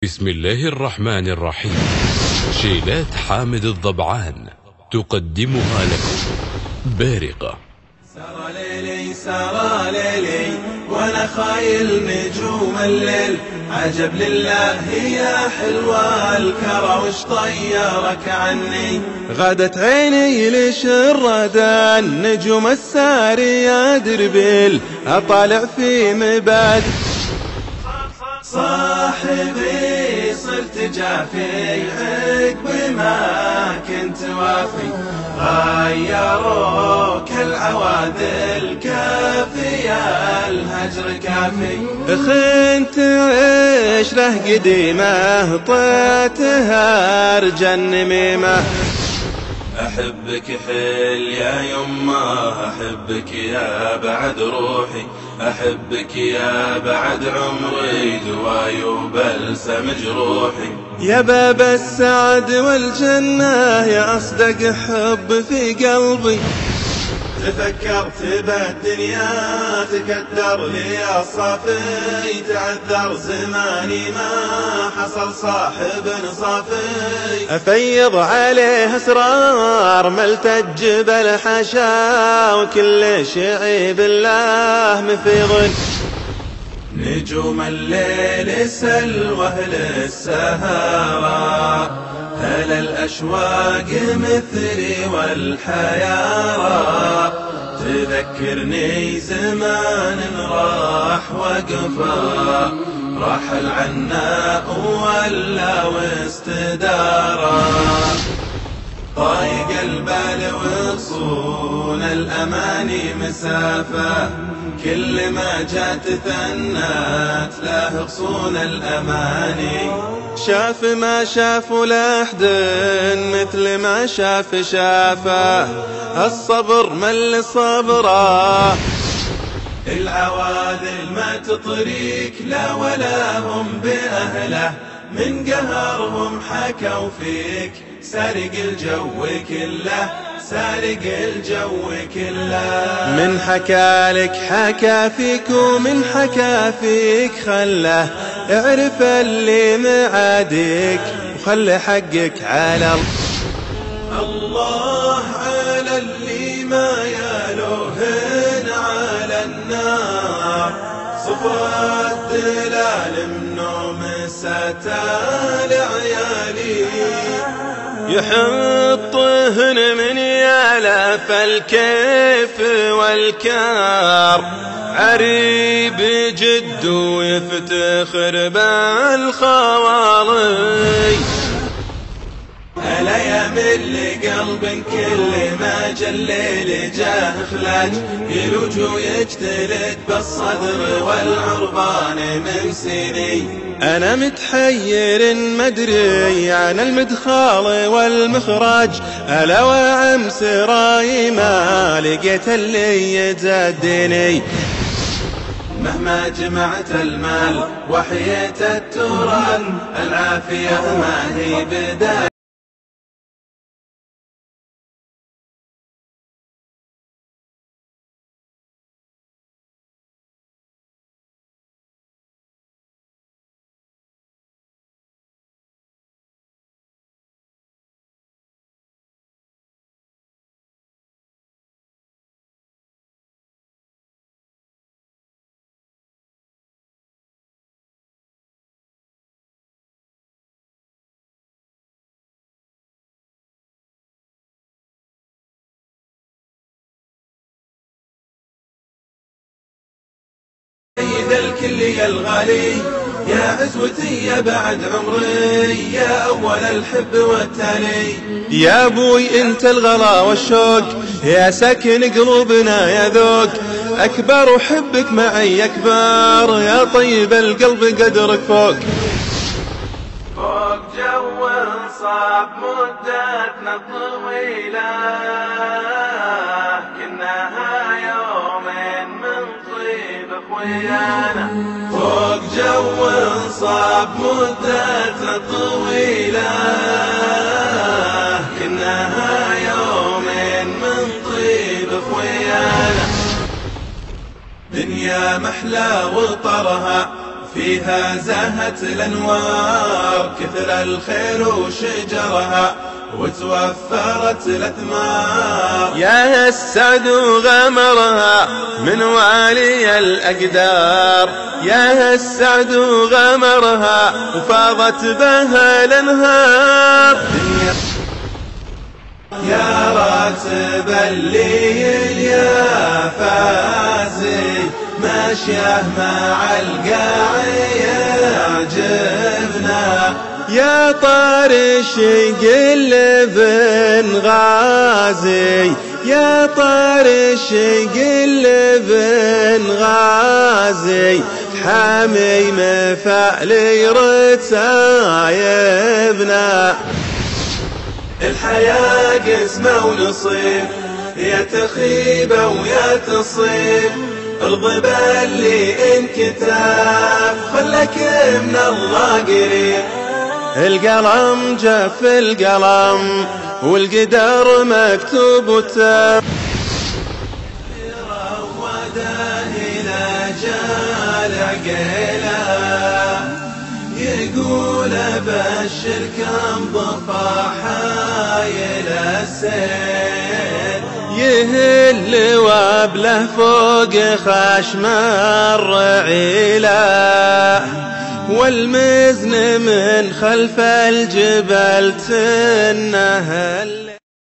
بسم الله الرحمن الرحيم. شيلات حامد الضبعان تقدمها لكم بارقة. سار ليلي سار ليلي وانا خايل نجوم الليل، عجب لله يا حلوة الكرى وش طيرك عني. غادت عيني لشردان نجوم السارية دربيل، اطالع في مباد صاحبي صرت جافي عقب ما كنت وافي. غيروك العوادل كافي الهجر كافي. خنت عشره قديمه طيتها رجن نميمه. أحبك حيل يا يمه، أحبك يا بعد روحي، أحبك يا بعد عمري دواي وبلسم جروحي. يا باب السعد والجنة يا أصدق حب في قلبي. تفكرت بالدنيا تكدر لي الصافي، تعذر زماني ما حصل صاحب صافي. أفيض عليه أسرار ملتج بالحشا، وكل شعيب الله مفيض. نجوم الليل سلوى للسهارة، هل الأشواق مثلي والحيارى. تذكرني زمان راح وقفا، راح العناء ولا واستدارا. طايق البال وصون الأماني مسافة، كل ما جات ثنات له غصون الأماني. شاف ما شاف لحد مثل ما شافه، الصبر مل صبره. العواذل ما تطريك لا ولا هم بأهله، من قهرهم حكوا فيك سارق الجو كله، سارق الجو كله. من حكالك حكى فيك ومن حكى فيك خله، اعرف اللي معاديك وخلي حقك على الله. على اللي ما يالوهن على النار، صفر الدلال منهم ستال عيالي. يحطهن من يالاف الكيف والكار، عريب جد ويفتخر بالخوالي. ألا يمل قلب كل ما جليل جاه خلاج، يلوج ويجتلد بالصدر والعربان ممسيني. أنا متحير مدري عن المدخال والمخرج، ألا وعم سراي ما لقيت اللي يزادني. مهما جمعت المال وحييت التراث، العافية ما هي بداية. سيد الكل يا الغالي، يا عزوتي يا بعد عمري، يا أول الحب والتالي. يا أبوي أنت الغلا والشوق، يا ساكن قلوبنا يا ذوق. أكبر وحبك معي أكبر، يا طيب القلب قدرك فوق. فوق جو صعب مدتنا طويلة، كناها يومين من طيب اخويانا. فوق جو صعب مدتنا طويلة، كناها يومين من طيب اخويانا. دنيا محلى وطرها فيها زهت الأنوار، كثر الخير وشجرها وتوفرت الأثمار. يا السعد غمرها من والي الأقدار، يا السعد غمرها وفاضت بها الأنهار. يا راتب الليل يا فازي، ماشيه مع القاعي يعجبنا، يا طارش قلب غازي، يا طارش قلب غازي، حامي مفعلي رتايبنا. الحياة قسمة ونصيب، يا تخيبة ويا تصيب، ارضى باللي انكتاب خلك من الله قريب. القلم جف القلم والقدر مكتوب وتاب، روده إلى جال عقيله، يقول ابشر كم ضفا حايل السيل، يهل وابله فوق خشم الرعيله، والمزن من خلف الجبل تنهل.